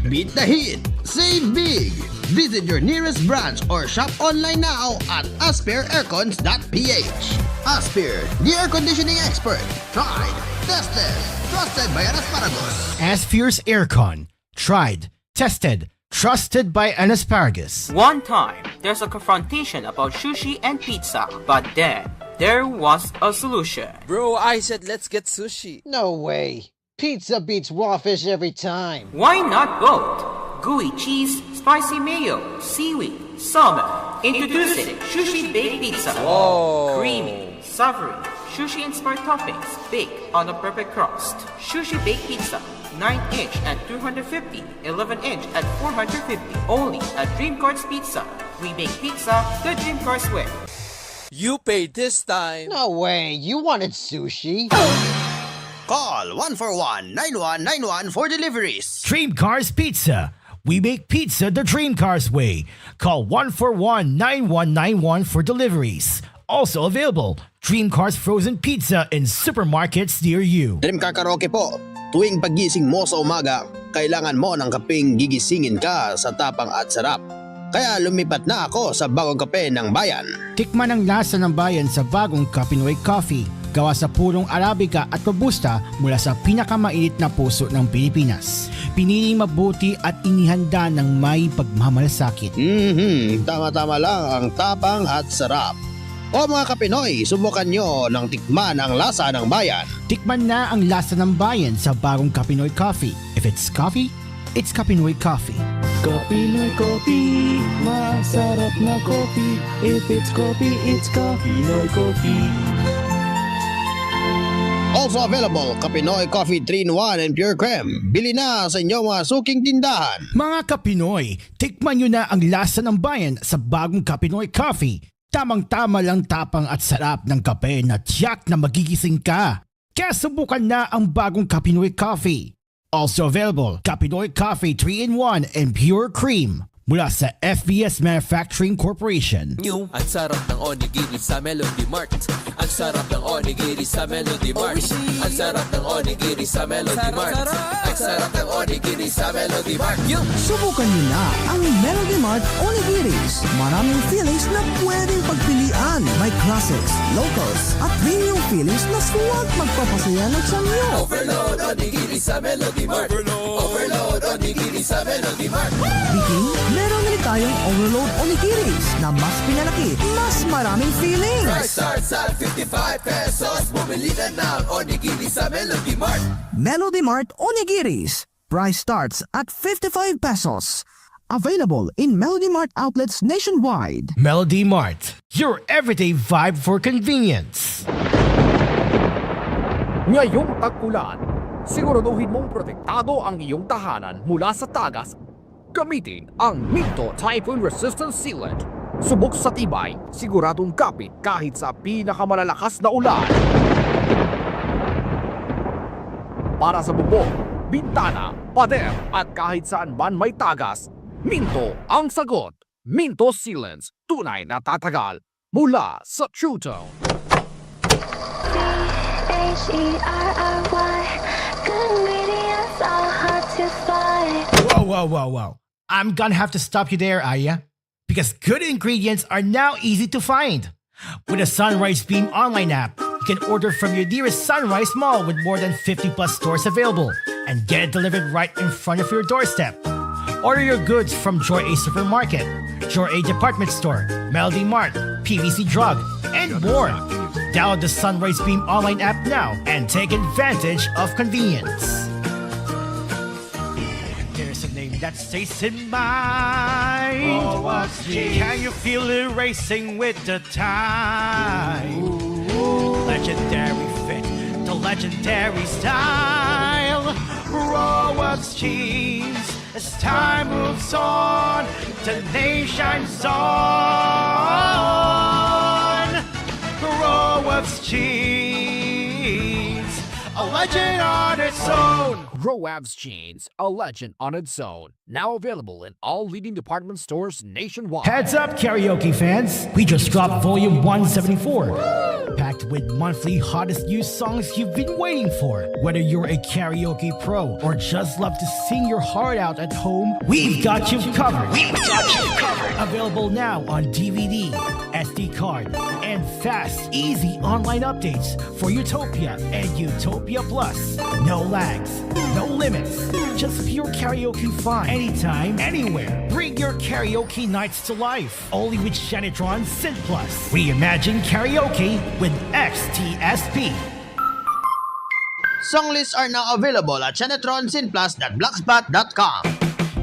Beat the heat. Save big. Visit your nearest branch or shop online now at asphereaircons.ph. Asphere, the air conditioning expert. Tried, tested, trusted by an asparagus. Asphere's Aircon. Tried, tested, trusted by an asparagus. One time, there's a confrontation about sushi and pizza, but then there was a solution. Bro, I said let's get sushi. No way. Pizza beats raw fish every time. Why not both? Gooey cheese, spicy mayo, seaweed, salmon. Introducing Sushi Baked Pizza. Whoa. Creamy, savory, sushi-inspired toppings baked on a perfect crust. Sushi Baked Pizza. 9-inch at 250, 11-inch at 450. Only at Dream Cards Pizza. We make pizza the Dream Cards way. You paid this time. No way. You wanted sushi. Call 141-9191 for deliveries. Dream Cars Pizza. We make pizza the Dream Cars way. Call 141-9191 for deliveries. Also available, Dream Cars Frozen Pizza in supermarkets near you. Dream Car Karaoke po. Tuwing pagising mo sa umaga, kailangan mo ng kapeng gigisingin ka sa tapang at sarap. Kaya lumipat na ako sa bagong kape ng bayan. Tikman ang lasa ng bayan sa bagong Kapinoy Coffee. Gawa sa purong Arabica at Robusta mula sa pinakamainit na puso ng Pilipinas. Piniling mabuti at inihanda ng may pagmamalasakit. Tama-tama lang ang tapang at sarap. O mga Kapinoy, subukan nyo ng tikman ang lasa ng bayan. Tikman na ang lasa ng bayan sa bagong Kapinoy Coffee. If it's coffee, it's Kapinoy Coffee. Kapinoy Coffee, masarap na coffee. If it's coffee, it's Kapinoy Coffee. Also available, Kapinoy Coffee 3-in-1 and Pure Creme. Bili na sa inyong mga suking tindahan. Mga Kapinoy, tikman nyo na ang lasa ng bayan sa bagong Kapinoy Coffee. Tamang-tama lang tapang at sarap ng kape na tiyak na magigising ka. Kaya subukan na ang bagong Kapinoy Coffee. Also available, Kapinoy Coffee 3-in-1 and Pure Cream mula sa FBS Manufacturing Corporation. Ang sarap ng onigiri sa Melody Mart. Ang sarap ng onigiri sa Melody Mart. Ang sarap ng onigiri sa Melody Mart. Ang sarap ng onigiri sa Melody Mart. Subukan niyo na ang Melody Mart Onigiris. Maraming fillings na pwedeng pagpilian. May classics, locals, at premium fillings na suwag magpapasaya ng samyo. Overload onigiri sa Melody Mart. Overload onigiri sa Melody Mart. Biking, meron rin tayong Overload Onigiris na mas pinalaki, mas maraming fillings. Price starts at 55 pesos. Bumili na ng onigiri sa Melody Mart. Melody Mart Onigiris. Price starts at 55 pesos. Available in Melody Mart outlets nationwide. Melody Mart, your everyday vibe for convenience. Ngayong tag-ulan, siguraduhin mong protektado ang iyong tahanan mula sa tagas. Gamitin ang Minto Typhoon Resistant Sealant. Subok sa tibay, siguradong kapit kahit sa pinakamalalakas na ulan. Para sa bubong, bintana, pader at kahit saan man may tagas, Minto ang sagot. Minto Sealants, tunay na tatagal mula sa True Tone. H-E-R-R-Y. Good ingredients are hard to find. Whoa. I'm gonna have to stop you there, Aya. Because good ingredients are now easy to find. With a Sunrise Beam online app, you can order from your nearest Sunrise Mall with more than 50 plus stores available and get it delivered right in front of your doorstep. Order your goods from Joy A Supermarket, Joy A Department Store, Melody Mart, PVC Drug, and more. Download the Sunrise Beam online app now and take advantage of convenience. There's a name that stays in mind. Can you feel it racing with the time? Legendary fit, the legendary style. Rowoff's jeans. As time moves on, the nation's on. Rowoff's jeans, a legend on its own. Rowoff's Jeans, a legend on its own. Now available in all leading department stores nationwide. Heads up, karaoke fans! We just dropped volume 174. Packed with monthly hottest new songs you've been waiting for. Whether you're a karaoke pro or just love to sing your heart out at home, we've got you covered. Available now on DVD, SD card, and fast, easy online updates for Utopia and Utopia Plus. No lags, no limits, just pure karaoke fun. Anytime, anywhere. Bring your karaoke nights to life. Only with Shanitron Synth Plus. Reimagine karaoke with XTSP. Song lists are now available at shanetronsinplus.blogspot.com.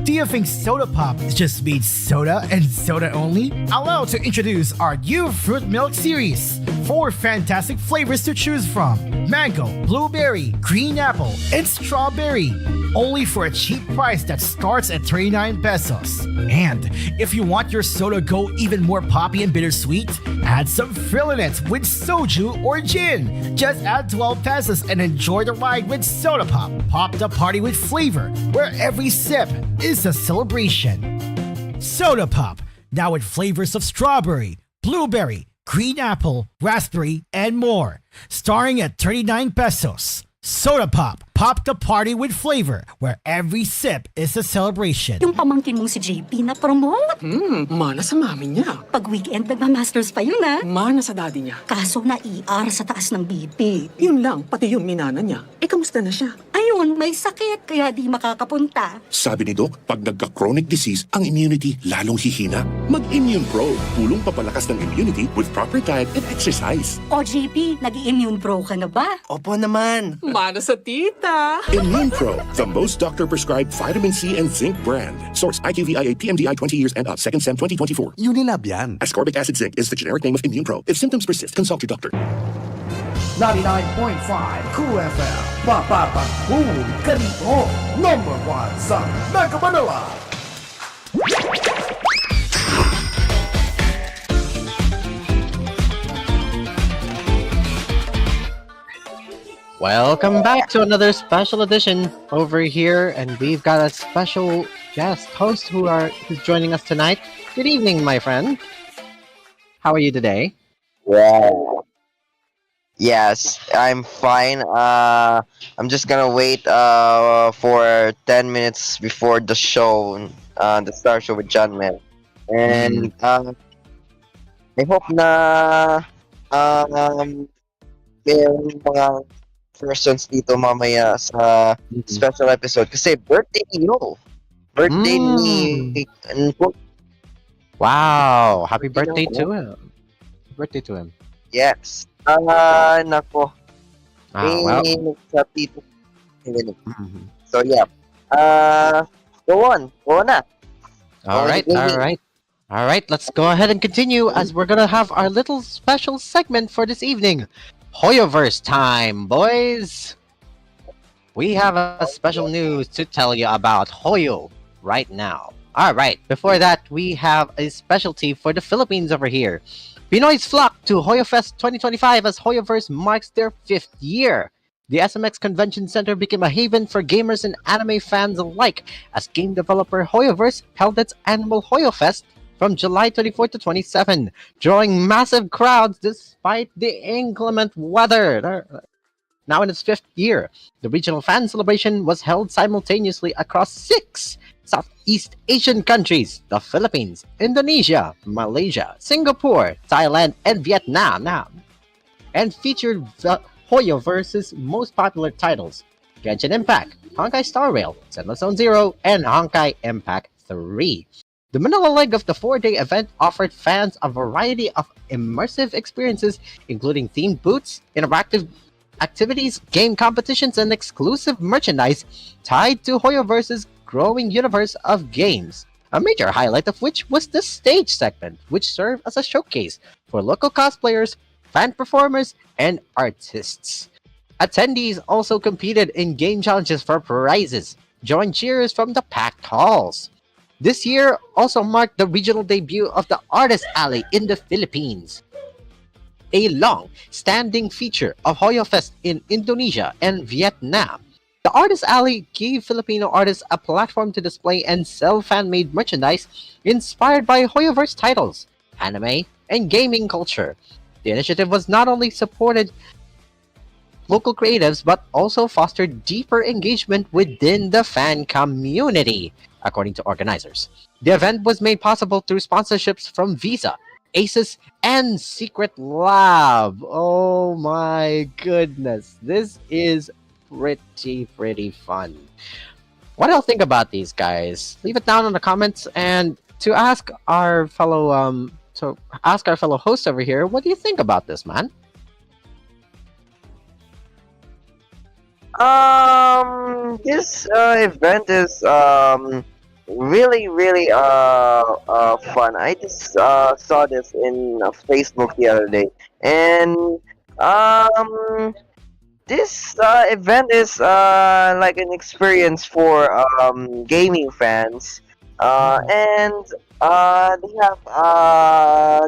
Do you think soda pop just means soda and soda only? Allow to introduce our new fruit milk series. 4 fantastic flavors to choose from: mango, blueberry, green apple, and strawberry. Only for a cheap price that starts at 39 pesos. And if you want your soda go even more poppy and bittersweet, add some frill in it with soju or gin. Just add 12 pesos and enjoy the ride with soda pop. Pop the party with flavor, where every sip is a celebration. Soda pop, now with flavors of strawberry, blueberry, green apple, raspberry, and more. Starting at 39 pesos. Soda pop, pop the party with flavor, where every sip is a celebration. Yung pamangkin mong si JP na promote. Mana sa mami niya. Pag weekend, nagmamasters pa yun ah. Mana sa daddy niya. Kaso na ER sa taas ng BP. Yun lang, pati yung minana niya. Kamusta na siya? Ayun, may sakit, kaya di makakapunta. Sabi ni Doc, pag nagka-chronic disease, ang immunity lalong hihina. Mag-Immune Pro, tulong papalakas ng immunity with proper diet and exercise. O JP, nag-immune pro ka na ba? Opo naman. Mana sa tita. Immune Pro, the most doctor-prescribed vitamin C and zinc brand. Source IQVIA PMDI 20 years and up, 2nd Sem 2024. Unilab yan. Ascorbic acid zinc is the generic name of Immune Pro. If symptoms persist, consult your doctor. 99.5 Cool FM. Papapag-cool ka dito. Number 1 sa Mega Manila. Welcome back to another special edition over here, and we've got a special guest host who's joining us tonight. Good evening, my friend. How are you today? Wow. Yes, I'm fine. I'm just gonna wait for 10 minutes before the show, the Star Show with John Man. And I hope na may mga persons dito mamaya sa special episode kasi birthday niyo. Birthday ni Wow, happy birthday to him. Birthday to him. Yes. Nako. Well. So yeah. Go on na. All right, let's go ahead and continue as we're gonna have our little special segment for this evening. Hoyoverse time, boys! We have a special news to tell you about Hoyo right now. Alright, before that, we have a specialty for the Philippines over here. Pinoys flock to HoyoFest 2025 as Hoyoverse marks their 5th year. The SMX Convention Center became a haven for gamers and anime fans alike as game developer Hoyoverse held its annual HoyoFest from July 24 to 27, drawing massive crowds despite the inclement weather. Now in its 5th year, the regional fan celebration was held simultaneously across 6 Southeast Asian countries: the Philippines, Indonesia, Malaysia, Singapore, Thailand, and Vietnam, and featured the Hoyoverse's most popular titles: Genshin Impact, Honkai Star Rail, Zenless Zone Zero, and Honkai Impact 3. The Manila leg of the 4-day event offered fans a variety of immersive experiences, including themed booths, interactive activities, game competitions, and exclusive merchandise tied to Hoyoverse's growing universe of games. A major highlight of which was the stage segment, which served as a showcase for local cosplayers, fan performers, and artists. Attendees also competed in game challenges for prizes, drawing cheers from the packed halls. This year also marked the regional debut of the Artist Alley in the Philippines, a long-standing feature of HoyoFest in Indonesia and Vietnam. The Artist Alley gave Filipino artists a platform to display and sell fan-made merchandise inspired by Hoyoverse titles, anime, and gaming culture. The initiative was not only supported local creatives but also fostered deeper engagement within the fan community, according to organizers. The event was made possible through sponsorships from Visa, Asus, and Secret Lab. Oh my goodness, this is pretty fun. What do you think about these guys? Leave it down in the comments, and to ask our fellow host over here, what do you think about this, man? This event is really fun. I just saw this in Facebook the other day, and this event is like an experience for gaming fans, and they have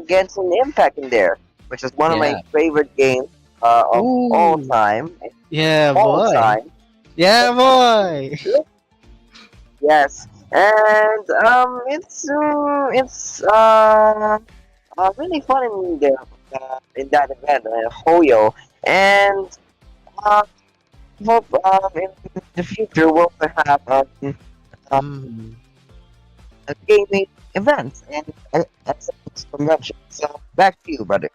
Genshin Impact in there, which is one of my favorite games of all time. Yeah, all boy. time. Yeah, boy. Yes, and it's really fun in that event, Hoyo, and hope in the future we'll have a gaming event and at some convention. So back to you, brother.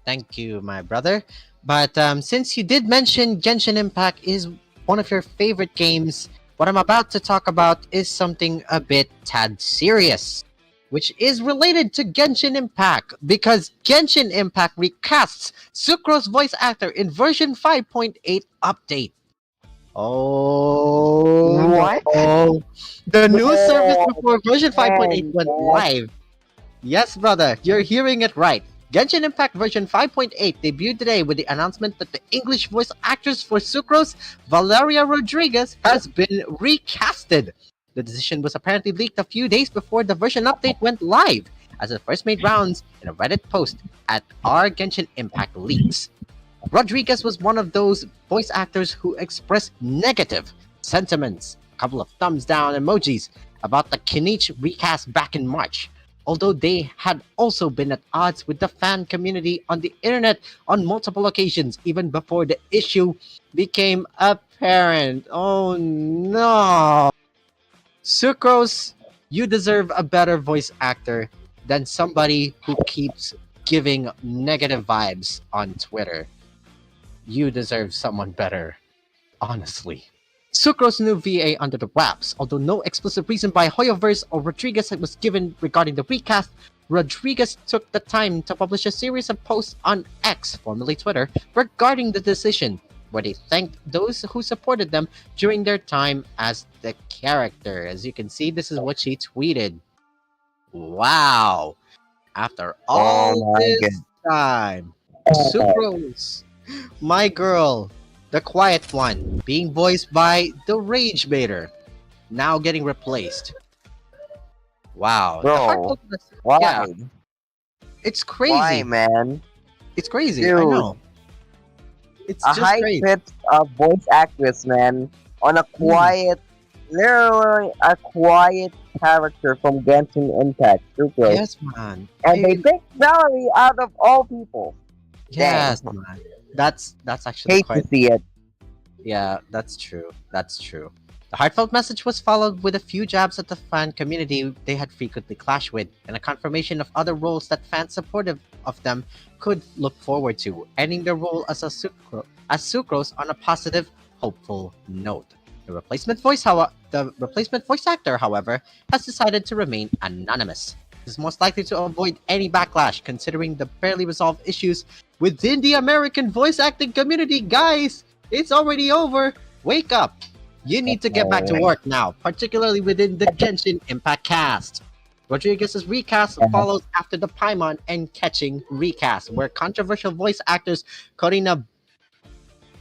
Thank you, my brother. But since you did mention Genshin Impact is one of your favorite games, what I'm about to talk about is something a bit tad serious, which is related to Genshin Impact, because Genshin Impact recasts Sucro's voice actor in version 5.8 update. Oh, What? no. The new service before version 5.8 went live. Yes, brother, you're hearing it right. Genshin Impact version 5.8 debuted today with the announcement that the English voice actress for Sucrose, Valeria Rodriguez, has been recasted. The decision was apparently leaked a few days before the version update went live, as it first made rounds in a Reddit post at R Genshin Impact Leaks. Rodriguez was one of those voice actors who expressed negative sentiments, a couple of thumbs down emojis, about the Kinich recast back in March, although they had also been at odds with the fan community on the internet on multiple occasions, even before the issue became apparent. Oh no! Sucrose, you deserve a better voice actor than somebody who keeps giving negative vibes on Twitter. You deserve someone better, honestly. Sucrose new VA under the wraps, although no explicit reason by Hoyoverse or Rodriguez was given regarding the recast. Rodriguez took the time to publish a series of posts on X, formerly Twitter, regarding the decision, where they thanked those who supported them during their time as the character. As you can see, this is what she tweeted. Wow! After all this time, Sucrose, my girl, the quiet one, being voiced by the Rage Baiter, now getting replaced. Wow. Bro, why? Yeah, it's crazy. Why, man? It's crazy, Dude, I know. It's a just crazy. high-pitched voice actress, man, on a quiet, literally a quiet character from Genshin Impact. Super. Yes, man. And they picked Valerie out of all people. Yes, Dang. man. That's actually Hate quite... to see it. Yeah, that's true. That's true. The heartfelt message was followed with a few jabs at the fan community they had frequently clashed with, and a confirmation of other roles that fans supportive of them could look forward to, ending their role as Sucrose on a positive, hopeful note. The replacement voice actor, however, has decided to remain anonymous. This is most likely to avoid any backlash, considering the barely resolved issues within the American voice acting community. Guys, it's already over. Wake up. You need to get back to work now, particularly within the Genshin Impact cast. Rodriguez's recast follows after the Paimon and Catching recast, where controversial voice actors Corina...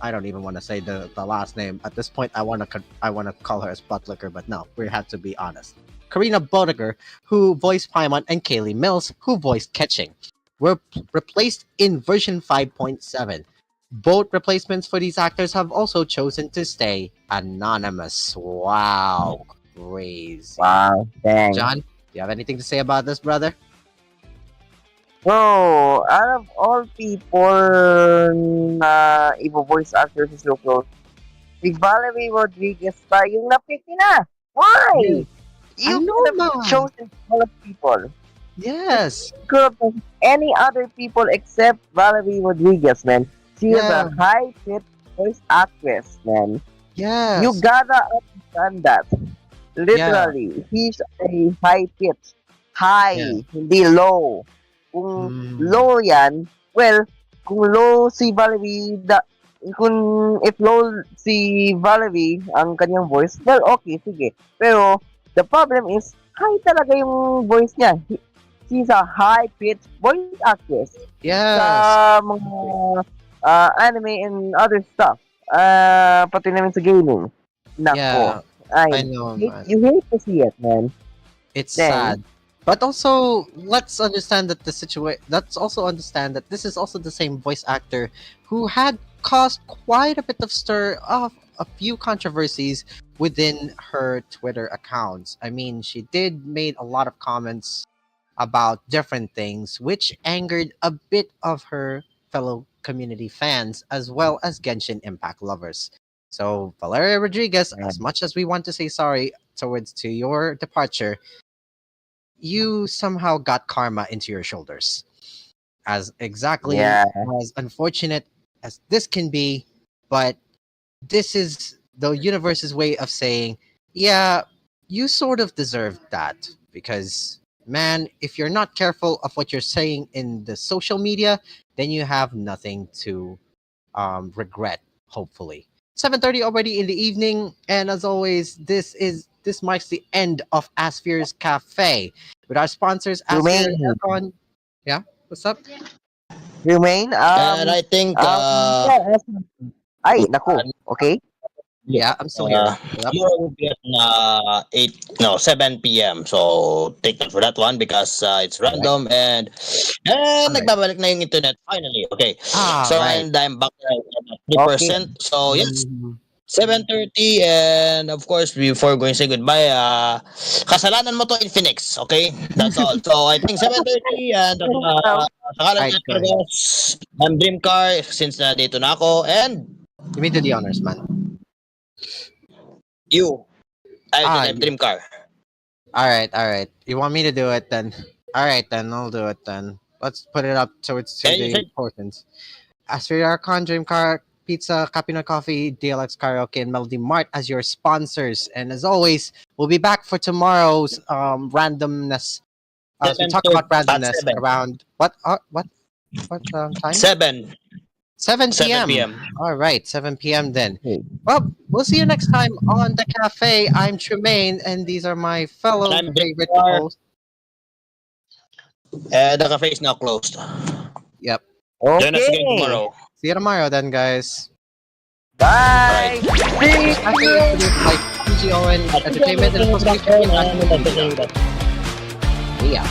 I don't even want to say the last name. At this point, I want to call her as Buttlicker, but no, we have to be honest. Karina Bodeger, who voiced Paimon, and Kaylee Mills, who voiced Catching, were replaced in version 5.7. Both replacements for these actors have also chosen to stay anonymous. Wow. Crazy. Wow. Dang. John, do you have anything to say about this, brother? Bro, out of all people na ibo-voice actors is so close, si Valerie Rodriguez pa yung napiki na. Why? Yes. I You know, could have man. chosen other people. Yes. You could have chosen any other people except Valerie Rodriguez, man. She is Yeah. a high-pitched voice actress, man. Yes. You gotta understand that. Yeah. Literally, he's a high-pitched. Yeah. High, hindi low. Kung Mm. low yan, well, kung low si Valerie, kung if low si Valerie ang kanyang voice, well, okay, sige. Pero, the problem is, high talaga yung voice niya. She's a high-pitched voice actress. Yes. Sa mga anime and other stuff. Pati namin sa gaming. Nako. Yeah. I know, man. You hate to see it, man. It's Then- sad. But also, let's understand that the situation. Let's also understand that this is also the same voice actor who had caused quite a bit of stir of a few controversies within her Twitter accounts. I mean, she did made a lot of comments about different things, which angered a bit of her fellow community fans as well as Genshin Impact lovers. So, Valeria Rodriguez, as much as we want to say sorry to your departure, you somehow got karma into your shoulders. As exactly Yeah. as unfortunate as this can be, but this is the universe's way of saying, yeah, you sort of deserved that. Because, man, if you're not careful of what you're saying in the social media, then you have nothing to regret, hopefully. 7:30 already in the evening, and as always, this marks the end of Asphere's Cafe with our sponsors, Asphere Romaine. Aircon. Yeah, what's up? Romaine, And I think, ay, naku, okay? Yeah, I'm still here. tomorrow will be at 7 p.m. So take note for that one because it's random and nagbabalik na yung internet finally. Okay. So right. and I'm back at 3%. So yes. 7:30 and of course before going to say goodbye, kasalanan mo to in Phoenix, okay? That's all. So I think 7:30 and sakalan Right, Cargos, I'm Dream Car since dito na ako and You may do the honors, man. you. I'm you. Dream Car. All right. You want me to do it then? All right, then I'll do it then. Let's put it up towards to And you the said- importance. Asphere Aircon, Dream Car, Pizza, Capino Coffee, DLX Karaoke, and Melody Mart as your sponsors. And as always, we'll be back for tomorrow's randomness. As we talk about randomness around what time? 7 7 p.m. 7 p.m. All right, 7 p.m. then. Well, we'll see you next time on the cafe. I'm Tremaine, and these are my fellow I'm favorite Victor. hosts. The cafe is now closed. Yep. Join us again tomorrow. See you tomorrow, then, guys. Bye. Cafe produced by PGON Entertainment and Post. Yeah.